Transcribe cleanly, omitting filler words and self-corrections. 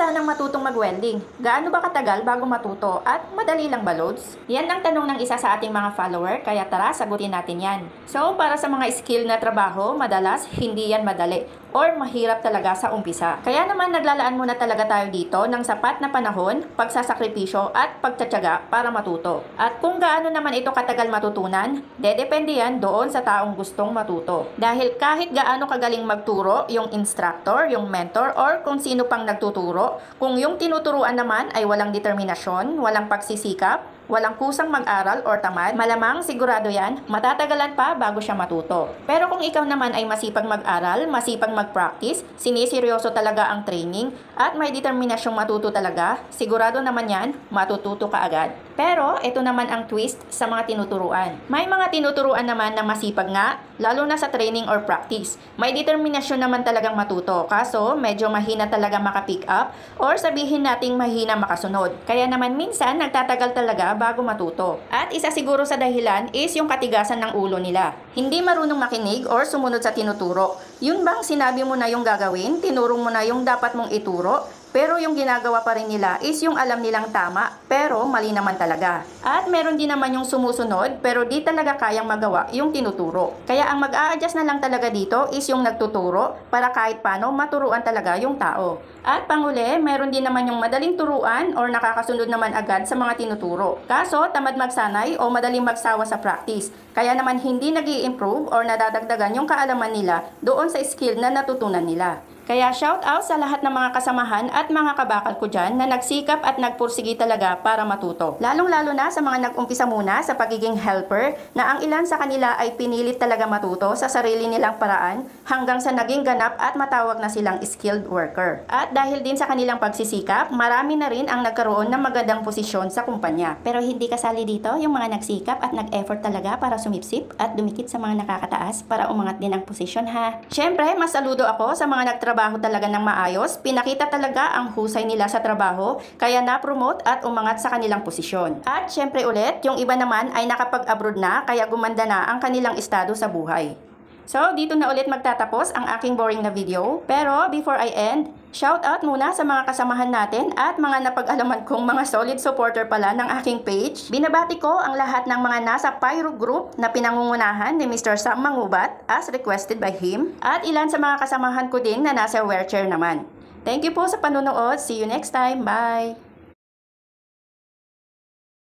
sanang matutong mag-welding. Gaano ba katagal bago matuto at madali lang ba, Lods? Yan ang tanong ng isa sa ating mga follower, kaya tara sagutin natin yan. So, para sa mga skill na trabaho, madalas hindi yan madali or mahirap talaga sa umpisa. Kaya naman naglalaan muna talaga tayo dito ng sapat na panahon, pagsasakripisyo at pagtsatsaga para matuto. At kung gaano naman ito katagal matutunan, dedepende yan doon sa taong gustong matuto. Dahil kahit gaano kagaling magturo yung instructor, yung mentor, or kung sino pang nagtuturo, kung yung tinuturuan naman ay walang determinasyon, walang pagsisikap, walang kusang mag-aral or tamad, malamang sigurado yan, matatagalan pa bago siya matuto. Pero kung ikaw naman ay masipag mag-aral, masipag mag-practice, siniseryoso talaga ang training, at may determinasyong matuto talaga, sigurado naman yan, matututo ka agad. Pero ito naman ang twist sa mga tinuturuan. May mga tinuturuan naman na masipag nga, lalo na sa training or practice. May determinasyon naman talagang matuto, kaso medyo mahina talaga maka-pick up or sabihin nating mahina makasunod. Kaya naman minsan nagtatagal talaga bago matuto. At isa siguro sa dahilan is yung katigasan ng ulo nila. Hindi marunong makinig or sumunod sa tinuturo. Yun bang sinabi mo na yung gagawin, tinuro mo na yung dapat mong ituro, pero yung ginagawa pa rin nila is yung alam nilang tama, pero mali naman talaga. At meron din naman yung sumusunod, pero di talaga kayang magawa yung tinuturo. Kaya ang mag-a-adjust na lang talaga dito is yung nagtuturo para kahit paano maturuan talaga yung tao. At panghuli, meron din naman yung madaling turuan or nakakasunod naman agad sa mga tinuturo. Kaso, tamad magsanay o madaling magsawa sa practice. Kaya naman hindi nag-i-improve or nadadagdagan yung kaalaman nila doon sa skill na natutunan nila. Kaya shout out sa lahat ng mga kasamahan at mga kabakal ko dyan na nagsikap at nagpursigi talaga para matuto. Lalong-lalo na sa mga nag-umpisa muna sa pagiging helper na ang ilan sa kanila ay pinilit talaga matuto sa sarili nilang paraan hanggang sa naging ganap at matawag na silang skilled worker. At dahil din sa kanilang pagsisikap, marami na rin ang nagkaroon ng magandang posisyon sa kumpanya. Pero hindi kasali dito yung mga nagsikap at nag-effort talaga para sumipsip at dumikit sa mga nakakataas para umangat din ang posisyon ha. Syempre, mas saludo ako sa mga nagtrabaho talaga ng maayos, pinakita talaga ang husay nila sa trabaho, kaya na-promote at umangat sa kanilang posisyon. At syempre ulit, yung iba naman ay nakapag-abroad na, kaya gumanda na ang kanilang estado sa buhay. So, dito na ulit magtatapos ang aking boring na video. Pero before I end, shout out muna sa mga kasamahan natin at mga napag-alaman kong mga solid supporter pala ng aking page. Binabati ko ang lahat ng mga nasa Pyro Group na pinangungunahan ni Mr. Sam Mangubat as requested by him. At ilan sa mga kasamahan ko din na nasa Wear Chair naman. Thank you po sa panonood. See you next time. Bye!